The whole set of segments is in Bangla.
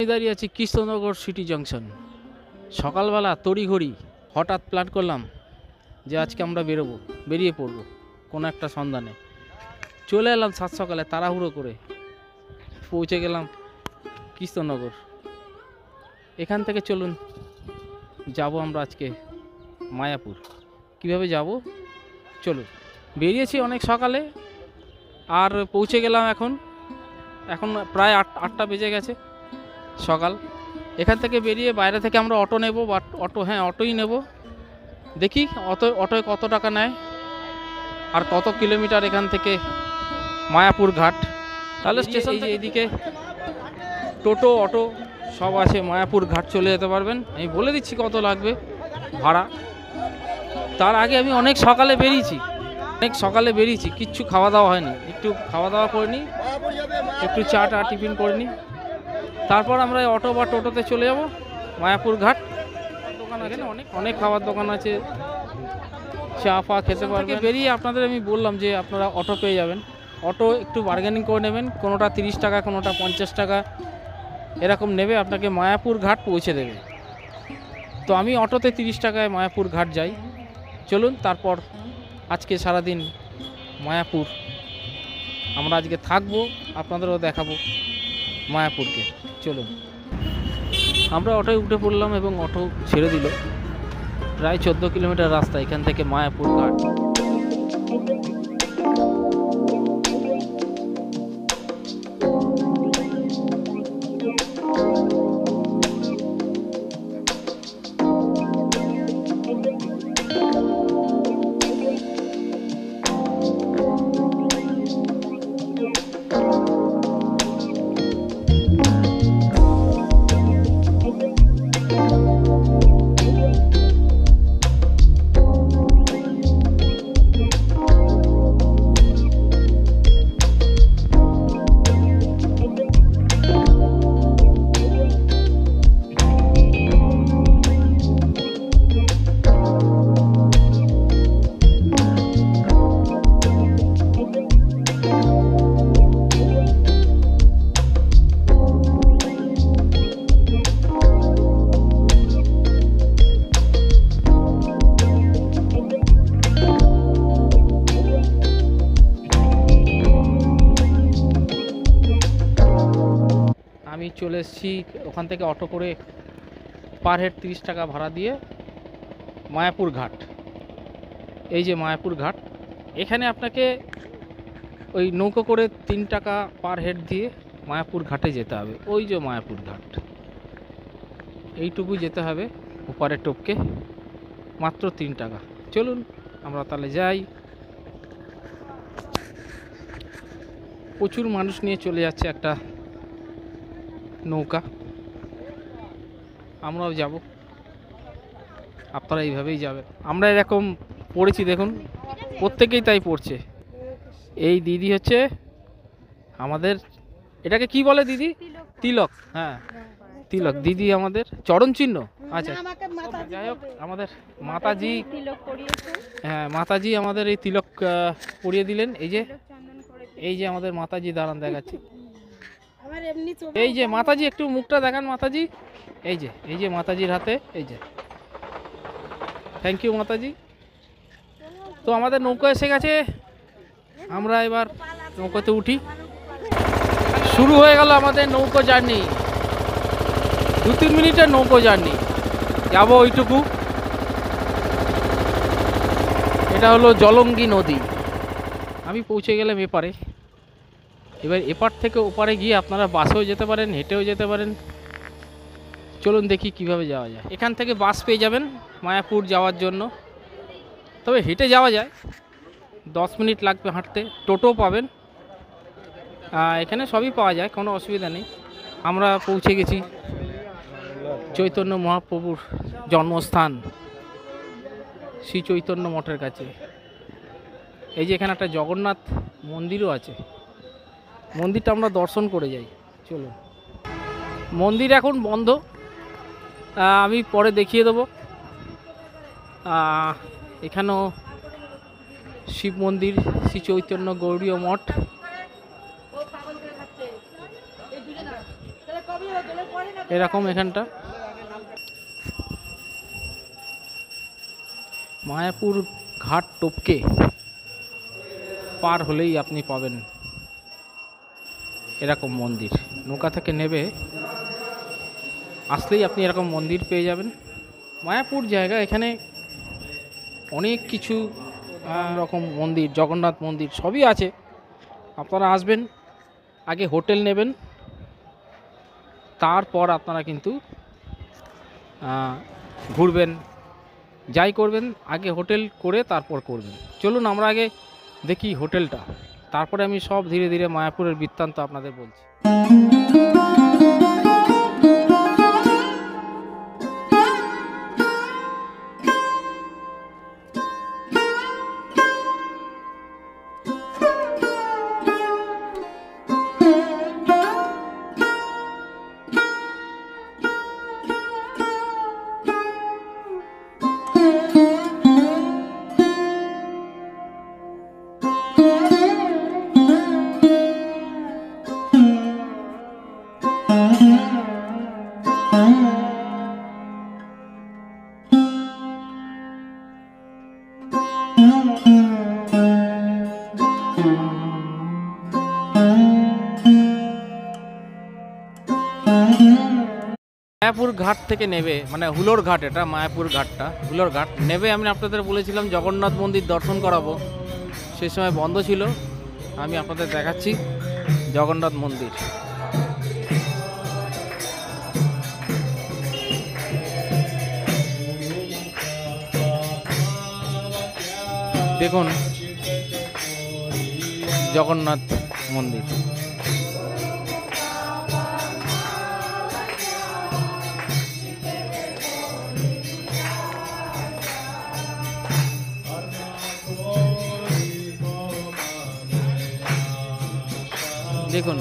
আমি দাঁড়িয়ে আছি কৃষ্ণনগর সিটি জংশন। সকালবেলা তড়িঘড়ি হঠাৎ প্ল্যান করলাম যে আজকে আমরা বেরিয়ে পড়বো কোনো একটা সন্ধানে। চলে এলাম সাত সকালে তাড়াহুড়ো করে, পৌঁছে গেলাম কৃষ্ণনগর। এখান থেকে চলুন যাব আমরা আজকে মায়াপুর। কিভাবে যাব চলুন। বেরিয়েছি অনেক সকালে আর পৌঁছে গেলাম এখন প্রায় আটটা বেজে গেছে সকাল। এখান থেকে বেরিয়ে বাইরে থেকে আমরা অটো নেব, বা অটোই নেব। দেখি অটোয় কত টাকা নেয় আর কত কিলোমিটার এখান থেকে মায়াপুর ঘাট। তাহলে স্টেশন এইদিকে টোটো অটো সব আছে, মায়াপুর ঘাট চলে যেতে পারবেন। আমি বলে দিচ্ছি কত লাগবে ভাড়া। তার আগে আমি অনেক সকালে বেরিয়েছি, কিচ্ছু খাওয়া দাওয়া হয়নি। একটু খাওয়া দাওয়া করে নিই, একটু চা টিফিন করে নিই, তারপর আমরা অটো বা টোটোতে চলে যাব মায়াপুর ঘাট। দোকান আছে, অনেক খাবার দোকান আছে, চা খেতে পারবেন। বেরিয়ে আপনাদের আমি বললাম যে আপনারা অটো পেয়ে যাবেন। অটো একটু বার্গেনিং করে নেবেন, কোনোটা 30 টাকা, কোনোটা 50 টাকা এরকম নেবে, আপনাকে মায়াপুর ঘাট পৌঁছে দেবে। তো আমি অটোতে 30 টাকায় মায়াপুর ঘাট যাই। চলুন, তারপর আজকে সারাদিন মায়াপুর আমরা আজকে থাকবো, আপনাদেরও দেখাবো মায়াপুরকে। চলুন, আমরা অটোয় উঠে পড়লাম এবং অটো ছেড়ে দিল। প্রায় 14 কিলোমিটার রাস্তা এখান থেকে মায়াপুর ঘাট। আমি চলে এসেছি ওখান থেকে অটো করে পার হেড 30 টাকা ভাড়া দিয়ে মায়াপুর ঘাট। এই যে মায়াপুর ঘাট, এখানে আপনাকে ওই নৌকো করে 3 টাকা পার হেড দিয়ে মায়াপুর ঘাটে যেতে হবে। ওই যে মায়াপুর ঘাট, এইটুকু যেতে হবে ওপারে টপকে, মাত্র 3 টাকা। চলুন আমরা তাহলে যাই। প্রচুর মানুষ নিয়ে চলে যাচ্ছে একটা নৌকা, আমরাও যাব, আপনারা এইভাবেই যাবেন। আমরা এরকম পড়েছি, দেখুন প্রত্যেকেই তাই পড়ছে। এই দিদি হচ্ছে আমাদের, এটাকে কি বলে দিদি? তিলক। হ্যাঁ, তিলক দিদি আমাদের চরণ চিহ্ন। আচ্ছা, যাই হোক, আমাদের মাতাজি, হ্যাঁ মাতাজি আমাদের এই তিলক পরিয়ে দিলেন। এই যে আমাদের মাতাজি, দাঁড়ান দেখাচ্ছি। এই যে মাতাজি, একটু মুখটা দেখান মাতাজি। এই যে মাতাজির হাতে, এই যে থ্যাংক ইউ মাতাজি। তো আমাদের নৌকা এসে গেছে, আমরা এবার নৌকাতে উঠি। শুরু হয়ে গেল আমাদের নৌকো জার্নি। 2-3 মিনিটের নৌকো জার্নি, যাবো ওইটুকু। এটা হলো জলঙ্গি নদী। আমি পৌঁছে গেলাম এপারে। এবার এপার থেকে ওপারে গিয়ে আপনারা বাসেও যেতে পারেন, হেঁটেও যেতে পারেন। চলুন দেখি কিভাবে যাওয়া যায়। এখান থেকে বাস পেয়ে যাবেন মায়াপুর যাওয়ার জন্য, তবে হেঁটে যাওয়া যায়, 10 মিনিট লাগবে হাঁটতে। টোটো পাবেন, এখানে সবই পাওয়া যায়, কোনো অসুবিধা নেই। আমরা পৌঁছে গেছি চৈতন্য মহাপ্রভুর জন্মস্থান শ্রী চৈতন্য মঠের কাছে। এই যে এখানে একটা জগন্নাথ মন্দিরও আছে, মন্দিরটা আমরা দর্শন করে যাই। চলুন, মন্দির এখন বন্ধ, আমি পরে দেখিয়ে দেবো। এখানেও শিব মন্দির, শ্রী চৈতন্য গৌড়ীয় মঠ। এরকম এখানটা মায়াপুর ঘাট টপকে পার হলেই আপনি পাবেন এরকম মন্দির। নৌকা থেকে নেবে আসলেই আপনি এরকম মন্দির পেয়ে যাবেন। মায়াপুর জায়গা, এখানে অনেক কিছু রকম মন্দির, জগন্নাথ মন্দির সবই আছে। আপনারা আসবেন, আগে হোটেল নেবেন, তারপর আপনারা কিন্তু ঘুরবেন, যাই করবেন আগে হোটেল করে তারপর করবেন। চলুন আমরা আগে দেখি হোটেলটা, তারপরে আমি সব ধীরে ধীরে মায়াপুরের বৃত্তান্ত আপনাদের বলছি। মায়াপুর ঘাট থেকে নেবে, মানে হুলোর ঘাট, এটা মায়াপুর ঘাটটা হুলোর ঘাট নেবে। আমি আপনাদের বলেছিলাম জগন্নাথ মন্দির দর্শন করাবো, সেই সময় বন্ধ ছিল। আমি আপনাদের দেখাচ্ছি জগন্নাথ মন্দির। দেখুন জগন্নাথ মন্দির। দেখুন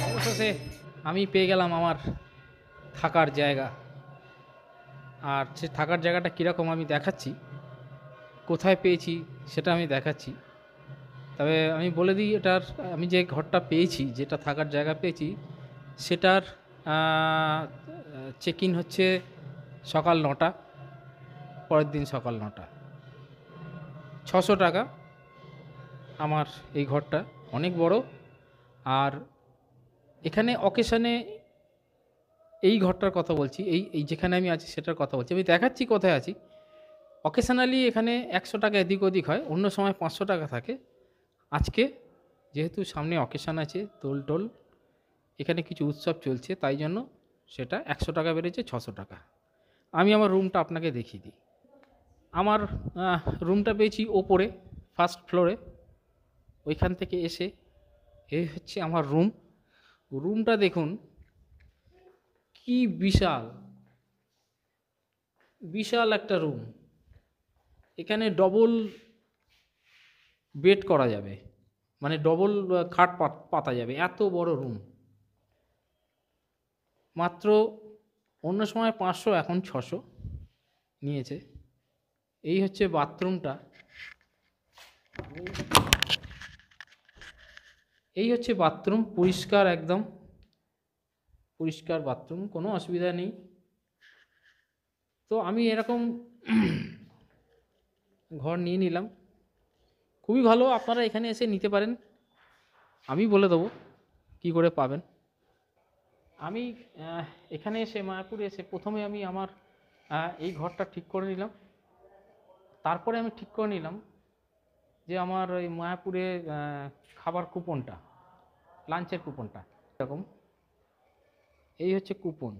অবশেষে আমি পেয়ে গেলাম আমার থাকার জায়গা। আর সে থাকার জায়গাটা কীরকম আমি দেখাচ্ছি, কোথায় পেয়েছি সেটা আমি দেখাচ্ছি। তবে আমি বলে দিই, এটার আমি যে ঘরটা পেয়েছি, যেটা থাকার জায়গা পেয়েছি, সেটার চেক ইন হচ্ছে সকাল 9টা, পরের দিন সকাল 9টা, 600 টাকা আমার এই ঘরটা। অনেক বড়। আর এখানে অকেশনে এই ঘরটার কথা বলছি, এই যেখানে আমি আছি সেটার কথা বলছি, আমি দেখাচ্ছি কোথায় আছি। অকেশনালি এখানে 100 টাকা এদিক ওদিক হয়, অন্য সময় 500 টাকা থাকে। আজকে যেহেতু সামনে অকেশন আছে, দোল টোল, এখানে কিছু উৎসব চলছে, তাই জন্য সেটা 100 টাকা বেড়েছে 600 টাকা। আমি আমার রুমটা আপনাকে দেখিয়ে দিই। আমার রুমটা পেয়েছি ওপরে, ফার্স্ট ফ্লোরে। ওইখান থেকে এসে এই হচ্ছে আমার রুম। রুমটা দেখুন কি বিশাল, বিশাল একটা রুম। এখানে ডবল বেড করা যাবে, মানে ডবল খাট পাতা যাবে, এত বড় রুম। মাত্র অন্য সময় 500, এখন 600 নিয়েছে। এই হচ্ছে বাথরুমটা, এই হচ্ছে বাথরুম, পরিষ্কার, একদম পরিষ্কার বাথরুম, কোনো অসুবিধা নেই। তো আমি এরকম ঘর নিয়ে নিলাম, খুবই ভালো। আপনারা এখানে এসে নিতে পারেন, আমি বলে দেবো কি করে পাবেন। আমি এখানে এসে, মায়াপুরে এসে, প্রথমে আমি আমার এই ঘরটা ঠিক করে নিলাম। তারপরে আমি ঠিক করে নিলাম যে আমার ওই মায়াপুরে খাবার কুপনটা, লাঞ্চের কুপনটা এরকম, এই হচ্ছে কুপন।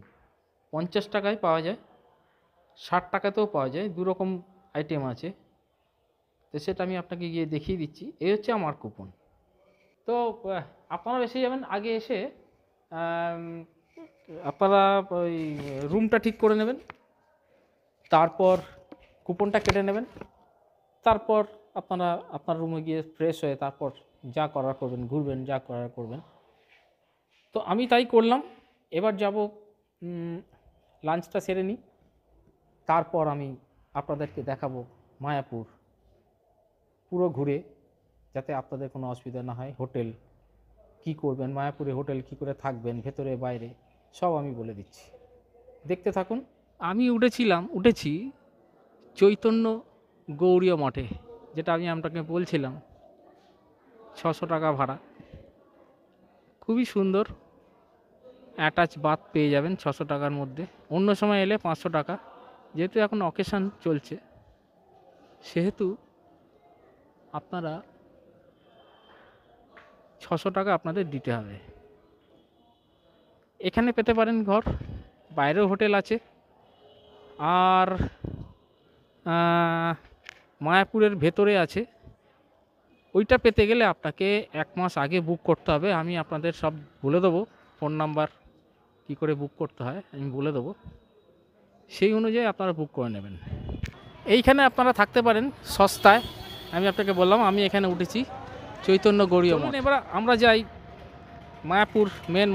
50 টাকায় পাওয়া যায়, 60 টাকাতেও পাওয়া যায়, দুরকম আইটেম আছে। তো সেটা আমি আপনাকে গিয়ে দেখিয়ে দিচ্ছি। এই হচ্ছে আমার কুপন। তো আপনারা এসে যাবেন, আগে এসে আপনারা ওই রুমটা ঠিক করে নেবেন, তারপর কুপনটা কেটে নেবেন, তারপর আপনারা আপনার রুমে গিয়ে ফ্রেশ হয়ে তারপর যা করার করবেন, ঘুরবেন, যা করার করবেন। তো আমি তাই করলাম। এবার যাব লাঞ্চটা সেরে নিই, তারপর আমি আপনাদেরকে দেখাবো মায়াপুর পুরো ঘুরে, যাতে আপনাদের কোনো অসুবিধা না হয়। হোটেল কি করবেন, মায়াপুরে হোটেল কি করে থাকবেন, ভেতরে বাইরে সব আমি বলে দিচ্ছি, দেখতে থাকুন। আমি উঠেছি চৈতন্য গৌড়ীয় মঠে, যেটা আমি আপনাকে বলছিলাম 600 টাকা ভাড়া, খুবই সুন্দর অ্যাটাচ বাথ পেয়ে যাবেন 600 টাকার মধ্যে। অন্য সময় এলে 500 টাকা, যেহেতু এখন অকেশান চলছে সেহেতু আপনারা 600 টাকা আপনাদের দিতে হবে। এখানে পেতে পারেন ঘর, বাইরেও হোটেল আছে। আর মায়াপুরের ভেতরে আছে, ওইটা পেতে গেলে আপনাকে 1 মাস আগে বুক করতে হবে। আমি আপনাদের সব বলে দেবো, ফোন নাম্বার কী করে বুক করতে হয় আমি বলে দেবো, সেই অনুযায়ী আপনারা বুক করে নেবেন। এইখানে আপনারা থাকতে পারেন সস্তায়। আমি আপনাকে বললাম আমি এখানে উঠেছি চৈতন্য গৌড়ীয় মঠ। এবার আমরা যাই মায়াপুর মেন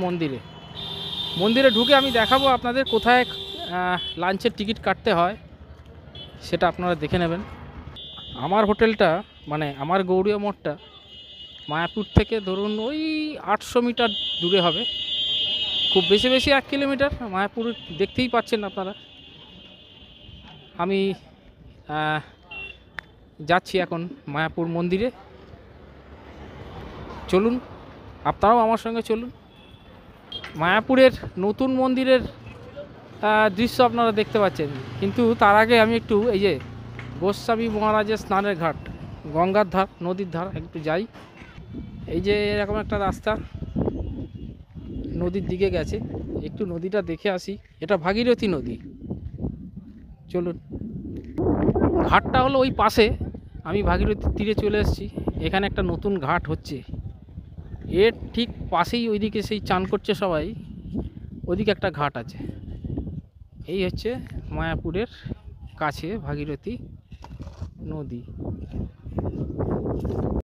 মন্দিরে ঢুকে আমি দেখাবো আপনাদের কোথায় লাঞ্চের টিকিট কাটতে হয়, সেটা আপনারা দেখে নেবেন। আমার হোটেলটা মানে আমার গৌড়ীয় মঠটা মায়াপুর থেকে ধরুন ওই 800 মিটার দূরে হবে, খুব বেশি 1 কিলোমিটার। মায়াপুর দেখতেই পাচ্ছেন আপনারা। আমি যাচ্ছি এখন মায়াপুর মন্দিরে, চলুন আপনারাও আমার সঙ্গে চলুন। মায়াপুরের নতুন মন্দিরের দৃশ্য আপনারা দেখতে পাচ্ছেন, কিন্তু তার আগে আমি একটু এই যে গোস্বামী মহারাজের স্নানের ঘাট, গঙ্গার ধার, নদীর ধার একটু যাই। এই যে এরকম একটা রাস্তা নদীর দিকে গেছে, একটু নদীটা দেখে আসি। এটা ভাগীরথী নদী, চলুন। ঘাটটা হলো ওই পাশে, আমি ভাগীরথীর তীরে চলে এসেছি। এখানে একটা নতুন ঘাট হচ্ছে, এর ঠিক পাশেই ওইদিকে সেই চান করছে সবাই, ওইদিকে একটা ঘাট আছে। এই হচ্ছে মায়াপুরের কাছে ভাগীরথী নদী।